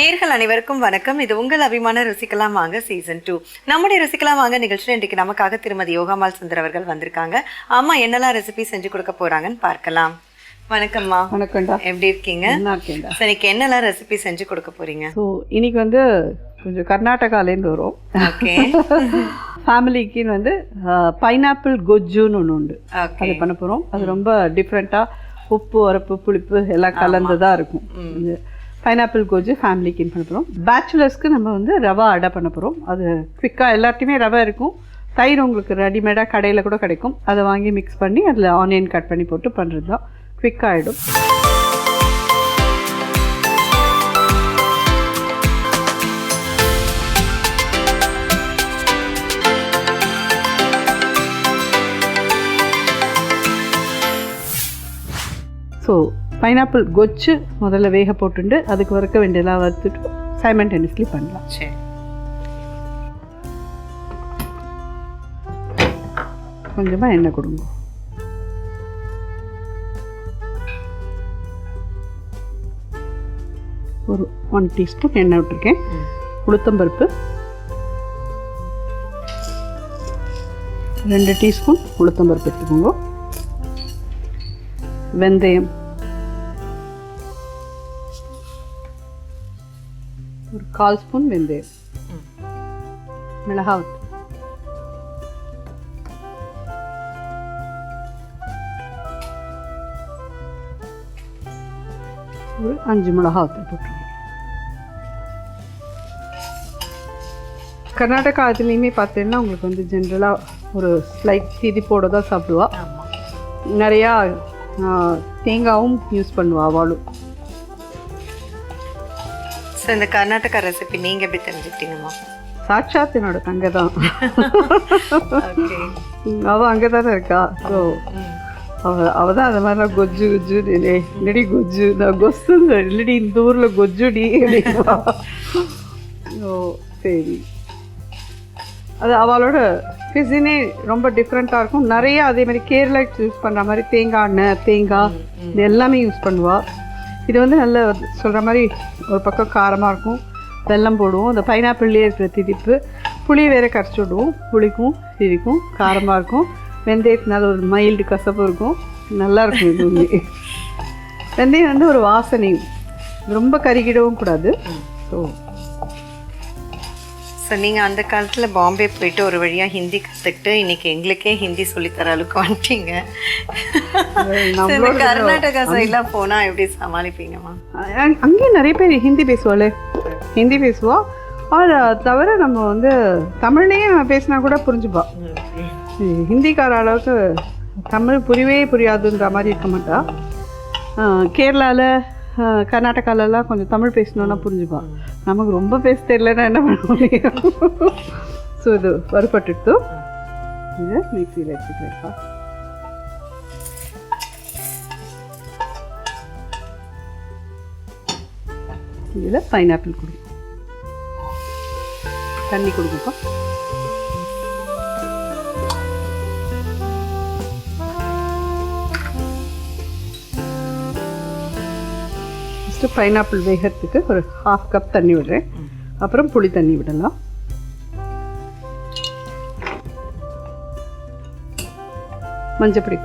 நேயர்கள் அனைவருக்கும் வணக்கம். இது உங்கள் அபிமான ருசிக்கலாம் வாங்க சீசன் 2. நம்முடைய ருசிக்கலாம் வாங்க நிகழ்ச்சியில் இன்றைக்கு நமக்காக திருமதி யோகாமால் சுந்தர் அவர்கள் வந்திருக்காங்க. அம்மா என்னெல்லாம் ரெசிபி செஞ்சு கொடுக்க போறாங்கன்னு பார்க்கலாம். வணக்கம்மா. வணக்கம்டா. எப்படி இருக்கீங்க? நல்லா இருக்கேன்டா. சரி, இன்னைக்கு என்னெல்லாம் ரெசிபி செஞ்சு கொடுக்க போறீங்க? ஸோ இன்னைக்கு வந்து கொஞ்சம் கர்நாடகாலேருந்து வரும். ஓகே. ஃபேமிலிக்குன்னு வந்து பைனாப்பிள் கொஜ்ஜுன்னு ஒன்று உண்டு. அது பண்ண போகிறோம். அது ரொம்ப டிஃப்ரெண்ட்டாக உப்பு உரப்பு புளிப்பு எல்லாம் கலந்து தான் இருக்கும். பைனாப்பிள் கொஜ்ஜு ஃபேமிலிக்குன்னு பண்ண போகிறோம். பேச்சுலர்ஸ்க்கு நம்ம வந்து ரவா அடை பண்ண போகிறோம். அது குவிக்காக எல்லாத்தையுமே ரவை இருக்கும். தயிர் உங்களுக்கு ரெடிமேடாக கடையில் கூட கிடைக்கும். அதை வாங்கி மிக்ஸ் பண்ணி அதில் ஆனியன் கட் பண்ணி போட்டு பண்ணுறது தான் குவிக்காகிடும். ஸோ பைனாப்பிள் கொச்சு முதல்ல வேக போட்டுண்டு அதுக்கு வறுக்க வேண்டியதெல்லாம் வறுத்துட்டு சைமல்டேனியஸ்லி பண்ணலாம். சரி. கொஞ்சமாக எண்ணெய் கொடுங்க. ஒரு 1 டீஸ்பூன் எண்ணெய் விட்டுருக்கேன். உளுத்தம்பருப்பு 2 டீஸ்பூன் உளுத்தம்பருப்பு எடுத்துக்கோங்க. வெந்தயம் ஒரு 1/4 ஸ்பூன் வெந்தயம். மிளகாய் ஒரு 5 மிளகாய் போட்டுருக்கேன். கர்நாடகா அதுலேயுமே பார்த்தீங்கன்னா உங்களுக்கு வந்து ஜென்ரலாக ஒரு ஸ்லைட் திதிப்போடு தான் சாப்பிடுவா. நிறையா தேங்காயும் யூஸ் பண்ணுவா அவளும். ஸோ இந்த கர்நாடகா ரெசிபி நீங்கள் எப்படி தெரிஞ்சுக்கிட்டீங்கம்மா? சாட்சாத் என்னோட தங்கை தான். அவள் அங்கே தானே இருக்கா. ஸோ அவள் தான் அந்த மாதிரிலாம் கொஜ்ஜு கொஜ்ஜு இல்லடி கொஜ்ஜு நான் கொசு இல்லடி இந்த ஊரில் கொஜ்ஜுடி அப்படின்னா. ஓ சரி. அது அவளோட ஃபிஸினே ரொம்ப டிஃப்ரெண்ட்டாக இருக்கும். நிறைய அதே மாதிரி கேரளா யூஸ் பண்ணுற மாதிரி தேங்காய் எண்ணெய் தேங்காய் இது எல்லாமே யூஸ் பண்ணுவாள். இது வந்து நல்ல சொல்கிற மாதிரி ஒரு பக்கம் காரமாக இருக்கும். வெல்லம் போடுவோம். அந்த பைனாப்பிள்லேயே இருக்கிற திதிப்பு. புளி வேறு கரைச்சி விடுவோம். புளிக்கும் திதிக்கும் காரமாக இருக்கும். வெந்தயத்தினால ஒரு மைல்டு கசப்பு இருக்கும். நல்லாயிருக்கும் இதுவுமே. வெந்தயம் வந்து ஒரு வாசனையும் ரொம்ப கருகிடவும் கூடாது. ஸோ நீங்கள் அந்த காலத்தில் பாம்பே போயிட்டு ஒரு வழியாக ஹிந்தி கற்றுக்கிட்டு இன்றைக்கி எங்களுக்கே ஹிந்தி சொல்லித்தர அளவுக்கு வந்துட்டீங்க. கர்நாடகா சைட்லாம் போனால் எப்படி சமாளிப்பீங்கம்மா? அங்கேயும் நிறைய பேர் ஹிந்தி பேசுவாள். ஹிந்தி பேசுவா. அதை தவிர நம்ம வந்து தமிழ்லேயே நம்ம பேசினா கூட புரிஞ்சுப்பா. ஹிந்திக்கார அளவுக்கு தமிழ் புரியாதுன்ற மாதிரி இருக்க மாட்டா. கேரளாவில் கர்நாடகாலெலாம் கொஞ்சம் தமிழ் பேசணுன்னா புரிஞ்சுப்பா. நமக்கு ரொம்ப பேச தெரியலன்னா என்ன பண்ண முடியும்? ஸோ இது வறுபட்டுட்டு இதை மிக்சியில் வச்சுக்கிறேன்ப்பா. இதில் பைனாப்பிள் கொடுக்கும். தண்ணி கொடுக்குப்பா. ஃபஸ்ட்டு பைனாப்பிள் வேகிறதுக்கு ஒரு 1/2 கப் தண்ணி விடுறேன். அப்புறம் புளி தண்ணி விடலாம். மஞ்சப்பொடி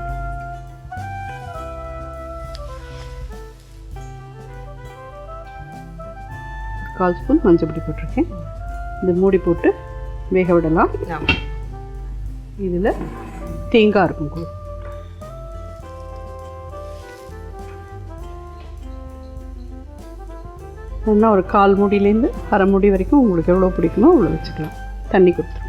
1/4 ஸ்பூன் மஞ்சப்பொடி போட்டிருக்கேன். இது மூடி போட்டு வேக விடலாம். இதில் தேங்காய் இருக்கும். இன்னும் ஒரு 1/4 மூடியிலேருந்து 1/2 மூடி வரைக்கும் உங்களுக்கு எவ்வளோ பிடிக்குமோ அவ்வளோ வச்சுக்கலாம். தண்ணி கொடுத்துருவோம்.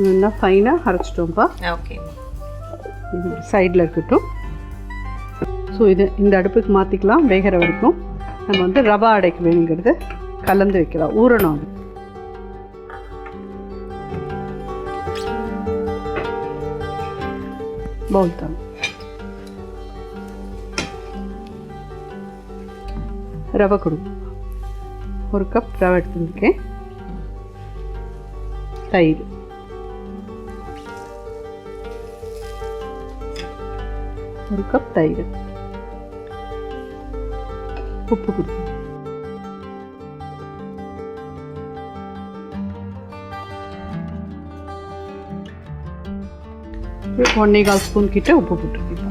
நல்லா ஃபைனாக அரைச்சிட்டோம்ப்பா. ஓகே. இது சைடில் இருக்கட்டும். ஸோ இது இந்த அடுப்புக்கு மாற்றிக்கலாம். வேகிற வரைக்கும் நம்ம வந்து ரவா அடைக்க வேணுங்கிறது கலந்து வைக்கலாம். ஊறணும். அது பவுல் தான். ரவை கொடுங்க. 1 கப் ரவை எடுத்துருக்கேன். தயிர், ஒரு கப் தயிர், உப்பு கொடுங்க. ஒன்னே கால் ஸ்பூன் கிட்ட உப்பு போட்டுருக்கீங்க.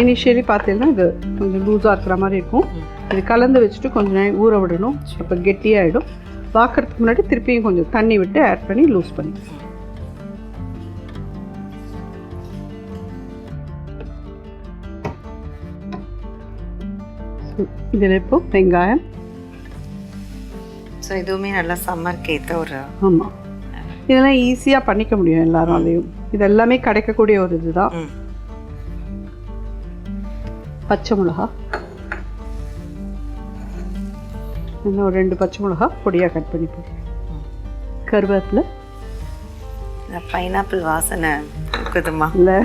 இனிஷியலி பார்த்தீங்கன்னா இது கொஞ்சம் லூஸாக இருக்கிற மாதிரி இருக்கும். இது கலந்து வச்சுட்டு கொஞ்சம் நேரம் ஊற விடணும். அப்போ கெட்டியாகிடும். வாக்கிறதுக்கு முன்னாடி திருப்பியும் கொஞ்சம் தண்ணி விட்டு ஆட் பண்ணி லூஸ் பண்ணி. இதில் இப்போ வெங்காயம். ஸோ இதுவுமே நல்லா சம்மருக்கு ஏற்ற ஒரு. ஆமாம், இதெல்லாம் ஈஸியாக பண்ணிக்க முடியும் எல்லாராலையும். இது எல்லாமே கிடைக்கக்கூடிய ஒரு இதுதான். பச்சை மிளகா, இன்னும் ஒரு 2 பச்சை மிளகா பொடியாக கட் பண்ணி போடுறேன். கருவேப்பிலை. பைனாப்பிள் வாசனை இருக்குதுமா? இல்லை,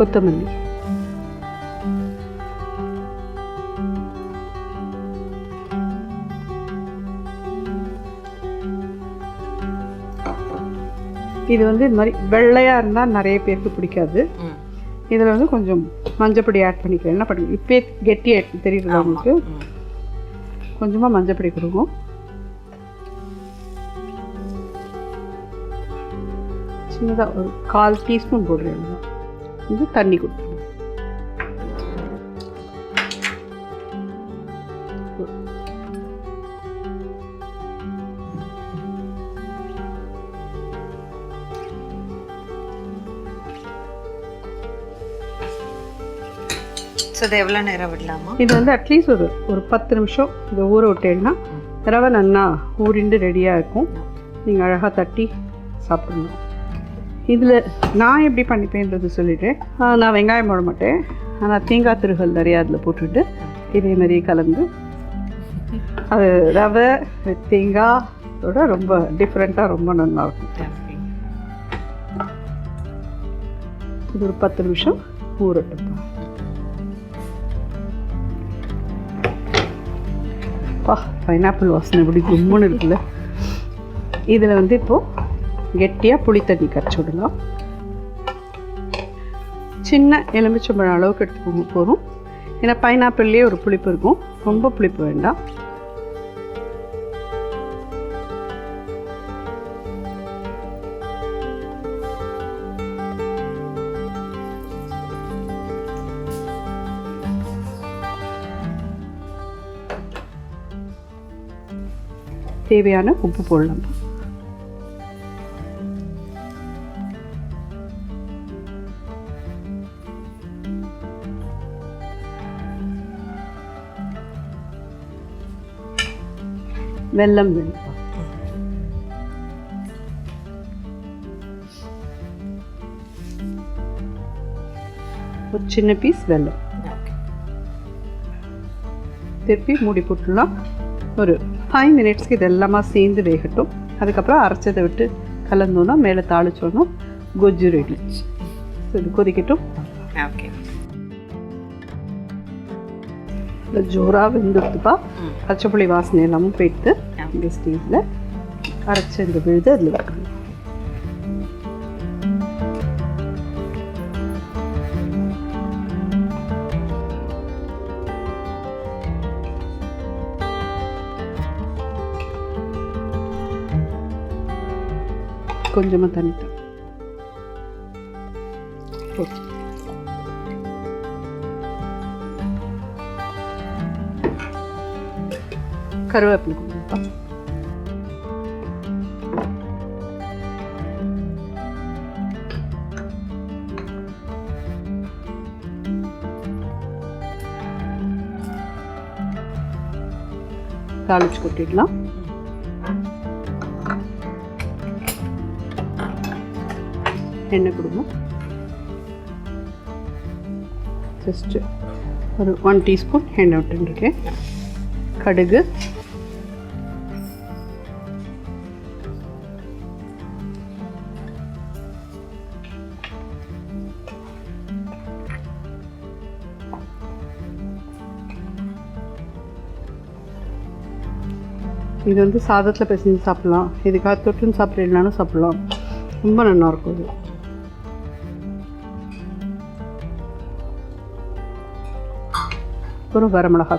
கொத்தமல்லி. இது வந்து இந்த மாதிரி வெள்ளையாக இருந்தால் நிறைய பேருக்கு பிடிக்காது. இதில் வந்து கொஞ்சம் மஞ்சப்பொடி ஆட் பண்ணிக்கிறேன். என்ன பண்ணுங்க, இப்போ கெட்டியாக தெரியுது உங்களுக்கு. கொஞ்சமாக மஞ்சப்பொடி கொடுக்கும். சின்னதாக ஒரு 1/4 டீஸ்பூன் போடுறேன். கொஞ்சம் தண்ணி கொடுத்துருங்க. ஸோ இது எவ்வளோ நேரம் விடலாமா? இது வந்து அட்லீஸ்ட் ஒரு 10 நிமிஷம் இதை ஊற விட்டேன்னா ரவை நல்லா ஊறிண்டு ரெடியாக இருக்கும். நீங்கள் அழகாக தட்டி சாப்பிடணும். இதில் நான் எப்படி பண்ணிப்பேன்றது சொல்லிட்டேன். நான் வெங்காயம் போட மாட்டேன். ஆனால் தேங்காய் திருகல் நிறையா அதில் போட்டுட்டு இதே மாதிரி கலந்து அது ரவை தேங்காயோட ரொம்ப டிஃப்ரெண்ட்டாக ரொம்ப நல்லாயிருக்கும். இது ஒரு 10 நிமிஷம் ஊறட்டும். பைனாப்பிள் வாசனை எப்படி கும்முன்னு இருக்குல்ல. இதில் வந்து இப்போது கெட்டியாக புளி தண்ணி கரைச்சி விடலாம். சின்ன எலுமிச்சம்பழம் அளவுக்கு எடுத்துக்கோங்க போதும். ஏன்னா பைனாப்பிள்லேயே ஒரு புளிப்பு இருக்கும், ரொம்ப புளிப்பு வேண்டாம். தேவையான உப்பு போடலாம். வெல்லம் வேணும். ஒரு சின்ன பீஸ் வெல்லம். திருப்பி மூடி போட்டுடலாம். ஒரு 5 மினிட்ஸ்க்கு இது எல்லாமே சேர்ந்து வேகட்டும். அதுக்கப்புறம் அரைச்சதை விட்டு கலந்தோன்னா மேலே தாளிச்சோன்னா கொஜ்ஜு ரெடி. இது கொதிக்கட்டும். ஓகே, இந்த ஜோராக வெந்துடுத்துப்பா. பச்சைப்புளி வாசனை எல்லாமும் போயிட்டு இந்த ஸ்டேஜில் அரைச்ச இந்த விழுது அதில் வைக்கணும். கொஞ்சமாக தண்ணி தான். கருவேப்பிலை கொடுப்பா. தாளிச்சு கொட்டிடலாம். எண்ணெய் கொடுங்க. ஜஸ்ட்டு ஒரு 1 டீஸ்பூன் எண்ணெய் விட்டுருக்கேன். கடுகு, இது வந்து சாதத்தில் பிசைஞ்சு சாப்பிட்லாம், இதுக்காக தொட்டுன்னு சாப்பிட்றதுனாலும் சாப்பிட்லாம், ரொம்ப நல்லாயிருக்கும் இது. ஒரு வரமிளகா,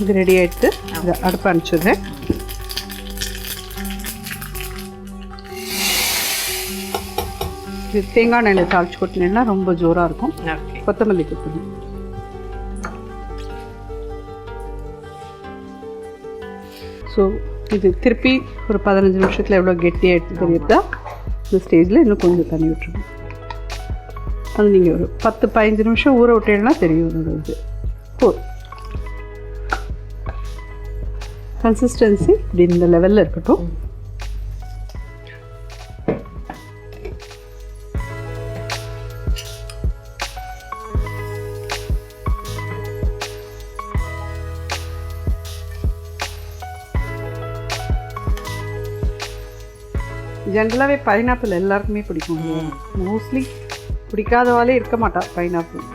இது ரெடி ஆகிடுத்து. இதை அடுப்பு அனுப்பிச்சுடுறேன். இது தேங்காய் எண்ணெயில் தாளிச்சு கொட்டினேன்னா ரொம்ப ஜோராக இருக்கும். கொத்தமல்லி கொத்தணும். ஸோ இது திருப்பி ஒரு 15 நிமிஷத்தில் எவ்வளோ கெட்டியாக எடுத்து தெரியுதா, இந்த ஸ்டேஜில் இன்னும் கொஞ்சம் தண்ணி விட்டுருணும். அது நீங்கள் ஒரு 10-15 நிமிஷம் ஊற விட்டீங்கன்னா தெரியும். இது கன்சிஸ்டன்சி இப்படி இந்த லெவலில் இருக்கட்டும். ஜென்ரலாகவே பைனாப்பிள் எல்லாருக்குமே பிடிக்கும். மோஸ்ட்லி பிடிக்காதவாலே இருக்க மாட்டா பைனாப்பிள்.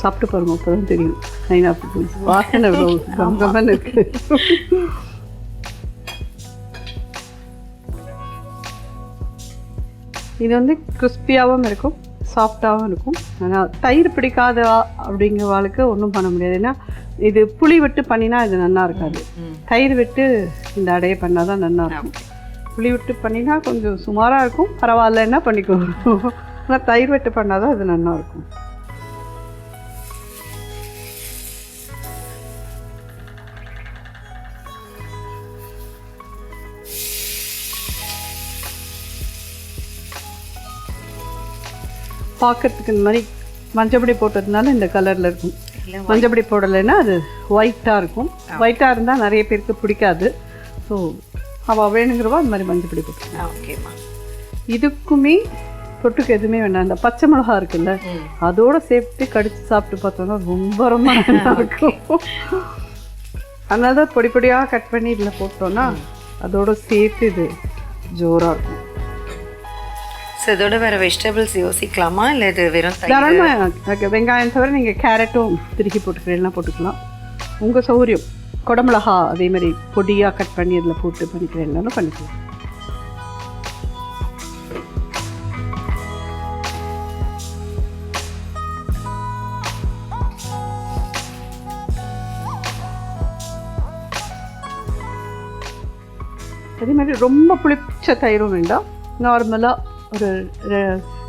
சாப்பிட்டு பாருங்க, அப்போ தான் தெரியும் பைனாப்பிள் வாசனை கம்பகம்பன்னு இருக்கு. இது வந்து கிறிஸ்பியாகவும் இருக்கும், சாஃப்டாகவும் இருக்கும். ஆனால் தயிர் பிடிக்காத அப்படிங்கிறவாளுக்கு ஒன்றும் பண்ண முடியாது. ஏன்னா இது புளி விட்டு பண்ணினா இது நல்லா இருக்காது. தயிர் விட்டு இந்த அடையை பண்ணால் தான் நல்லா இருக்கும். புளி விட்டு பண்ணினா கொஞ்சம் சுமாராக இருக்கும், பரவாயில்லன்னா பண்ணிக்கணும். ஆனால் தயிர் விட்டு பண்ணால் தான் இது நல்லா இருக்கும். பார்க்கறதுக்கு இந்த மாதிரி மஞ்சப்பொடி போட்டதுனால இந்த கலரில் இருக்கும். மஞ்சப்பொடி போடலைன்னா அது ஒயிட்டாக இருக்கும். ஒயிட்டாக இருந்தால் நிறைய பேருக்கு பிடிக்காது. ஸோ அவள் வேணுங்கிறவா அந்த மாதிரி மஞ்சப்பொடி போட்டு. ஓகேம்மா. இதுக்குமே தொட்டுக்கு எதுவுமே வேண்டாம். அந்த பச்சை மிளகா இருக்குல்ல, அதோடு சேர்த்து கடித்து சாப்பிட்டு பார்த்தோன்னா ரொம்ப ரொம்ப நல்லா இருக்கும். அதனால தான் பொடி பொடியாக கட் பண்ணி இதில் போட்டோன்னா அதோடு சேர்த்து இது ஜோராக இருக்கும். ஸோ இதோட வேறு வெஜிடபிள்ஸ் யோசிக்கலாமா, இல்லை இது வெறும் தாராளமாக வெங்காயம் தவிர நீங்கள் கேரட்டும் திருக்கி போட்டுக்கிறீங்கன்னா போட்டுக்கலாம், உங்கள் சௌகரியம். குடமிளகா அதே மாதிரி பொடியாக கட் பண்ணி அதில் போட்டு பண்ணிக்கிறீங்கனாலும் பண்ணிக்கலாம். அதே மாதிரி ரொம்ப புளிச்ச தயிரும் வேண்டாம். நார்மலாக ஒரு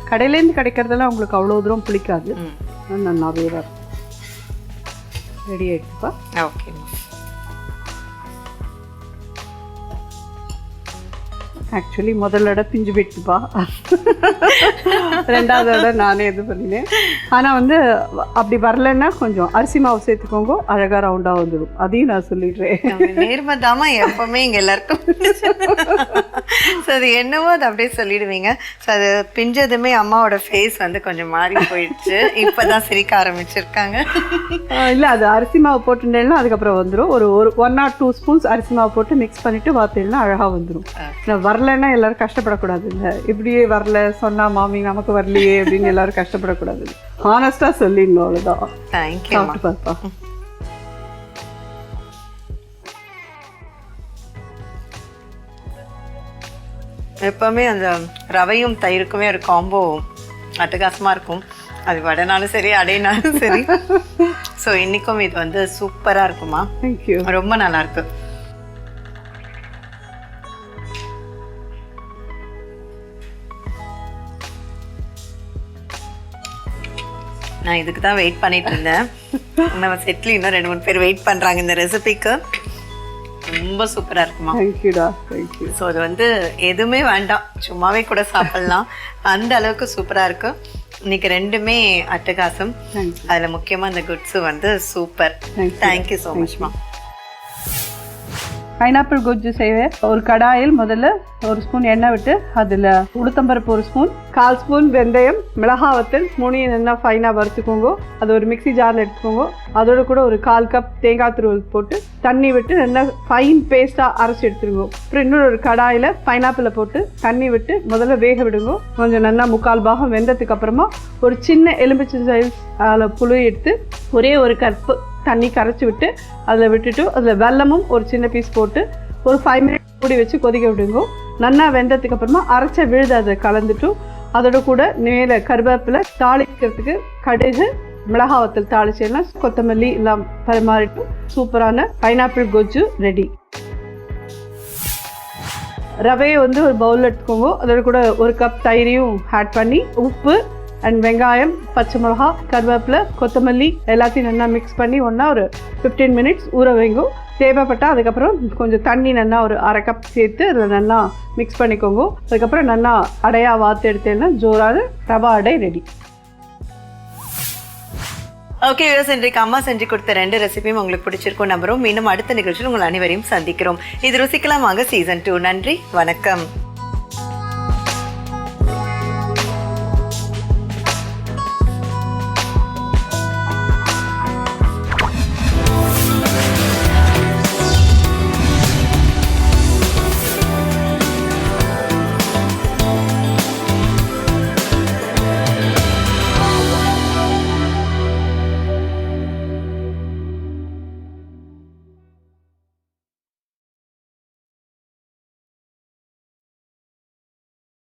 கடையிலேருந்து கிடைக்கிறதெல்லாம் உங்களுக்கு அவ்வளோ தூரம் பிடிக்காது, நல்லாவே தான் இருக்கும். ரெடி ஆகிடுச்சுப்பா. ஓகேம்மா. ஆக்சுவலி முதல்ல பிஞ்சு போயிடுச்சுப்பா, ரெண்டாவது நானே இது பண்ணினேன். ஆனால் வந்து அப்படி வரலன்னா கொஞ்சம் அரிசி மாவு சேர்த்துக்கோங்க, அழகாக ரவுண்டாக வந்துடும். அதையும் நான் சொல்லிடுறேன். நேர்மதாமா எப்பவுமே இங்கே எல்லாருக்கும். ஸோ அது என்னவோ அது அப்படியே சொல்லிடுவீங்க. ஸோ அது பிஞ்சதுமே அம்மாவோட ஃபேஸ் வந்து கொஞ்சம் மாறி போயிடுச்சு. இப்போ தான் சிரிக்க ஆரம்பிச்சிருக்காங்க. இல்லை, அது அரிசி மாவு போட்டுட்டேன்னா அதுக்கப்புறம் வந்துடும். ஒரு 1 or 2 ஸ்பூன்ஸ் அரிசி மாவு போட்டு மிக்ஸ் பண்ணிவிட்டு வார்த்தைன்னா அழகாக வந்துடும். நான் வரலைன்னா எல்லோரும் கஷ்டப்படக்கூடாது. இல்லை இப்படியே வரல சொன்னால் மாமி நமக்கு வரலையே அப்படின்னு எல்லோரும் கஷ்டப்படக்கூடாது. ஹானஸ்டாக சொல்லிடணும், அவ்வளோதான். தேங்க்யூ. சாப்பிட்டு பார்ப்பா. எப்பவுமே அந்த ரவையும் தயிருக்குமே ஒரு காம்போ அட்டகாசமாக இருக்கும். அது வடைனாலும் சரி அடைனாலும் சரி. ஸோ இன்றைக்கும் இது வந்து சூப்பராக இருக்குமா. தேங்க்யூ. ரொம்ப நல்லாயிருக்கு. நான் இதுக்கு தான் வெயிட் பண்ணிட்டு இருந்தேன். நம்ம செட்ல இன்னும் 2-3 பேர் வெயிட் பண்றாங்க இந்த ரெசிபிக்கு. ரொம்ப சூப்பரா இருக்குமா. தேங்க்யூடா, தேங்க்யூ. ஸோ அது வந்து எதுவுமே வேண்டாம், சும்மாவே கூட சாப்பிடலாம், அந்த அளவுக்கு சூப்பரா இருக்கு. இன்னைக்கு ரெண்டுமே அட்டகாசம். அதுல முக்கியமா இந்த குட்ஸு வந்து சூப்பர். தேங்க்யூ ஸோ மச்மா. பைனாப்பிள் கொஜ்ஜு செய்வேன். ஒரு கடாயில் முதல்ல ஒரு ஸ்பூன் எண்ணெய் விட்டு அதில் உளுத்தம்பருப்பு 1 ஸ்பூன், 1/4 ஸ்பூன் வெந்தயம், மிளகாய் வத்தல் 3 நல்லா ஃபைனாக வறுத்துக்கோங்க. அது ஒரு மிக்ஸி ஜாரில் எடுத்துக்கோங்க. அதோட கூட ஒரு 1/4 கப் தேங்காய் துருவல் போட்டு தண்ணி விட்டு நல்லா ஃபைன் பேஸ்ட்டாக அரைச்சி எடுத்துருங்க. அப்புறம் இன்னொரு கடாயில் பைனாப்பிளை போட்டு தண்ணி விட்டு முதல்ல வேக விடுங்க. கொஞ்சம் நல்லா 3/4 பாகம் வெந்ததுக்கு அப்புறமா ஒரு சின்ன எலுமிச்சை சைஸ் அதில் புளி எடுத்து ஒரே ஒரு கப்பு தண்ணி கரைச்சி விட்டு அதில் விட்டுட்டு அதில் வெல்லமும் ஒரு சின்ன பீஸ் போட்டு ஒரு 5 மினிட்ஸ் மூடி வச்சு கொதிக்க விடுங்க. நல்லா வெந்ததுக்கு அப்புறமா அரைச்ச விழுது அதை கலந்துட்டு அதோட கூட மேலே கருவேப்பிலை, தாளிக்கிறதுக்கு கடுகு, மிளகாய் வத்தல் தாளிச்செல்லாம் கொத்தமல்லி எல்லாம் பரிமாறிட்டு சூப்பரான பைனாப்பிள் கொஜ்ஜு ரெடி. ரவையை வந்து ஒரு பவுலில் எடுத்துக்கோங்க. அதோட கூட ஒரு கப் தயிரையும் ஆட் பண்ணி உப்பு அண்ட் வெங்காயம், பச்சை மிளகா, கருவேப்பிலை, கொத்தமல்லி எல்லாத்தையும் நல்லா மிக்ஸ் பண்ணி ஒன்றா ஒரு 15 மினிட்ஸ் ஊற வைங்க. தேவைப்பட்டால் அதுக்கப்புறம் கொஞ்சம் தண்ணி நல்லா ஒரு 1/2 கப் சேர்த்து அதில் நல்லா மிக்ஸ் பண்ணிக்கோங்க. அதுக்கப்புறம் நல்லா அடையாக வார்த்து எடுத்தேன்னா ஜோரான ரவா அடை ரெடி. ஓகே, இன்றைக்கு அம்மா செஞ்சு கொடுத்த 2 ரெசிபியும் உங்களுக்கு பிடிச்சிருக்கும் நம்புறோம். மீண்டும் அடுத்த நிகழ்ச்சியில் உங்கள் அனைவரையும் சந்திக்கிறோம். இது ருசிக்கலாம் வாங்க சீசன் 2. நன்றி, வணக்கம்.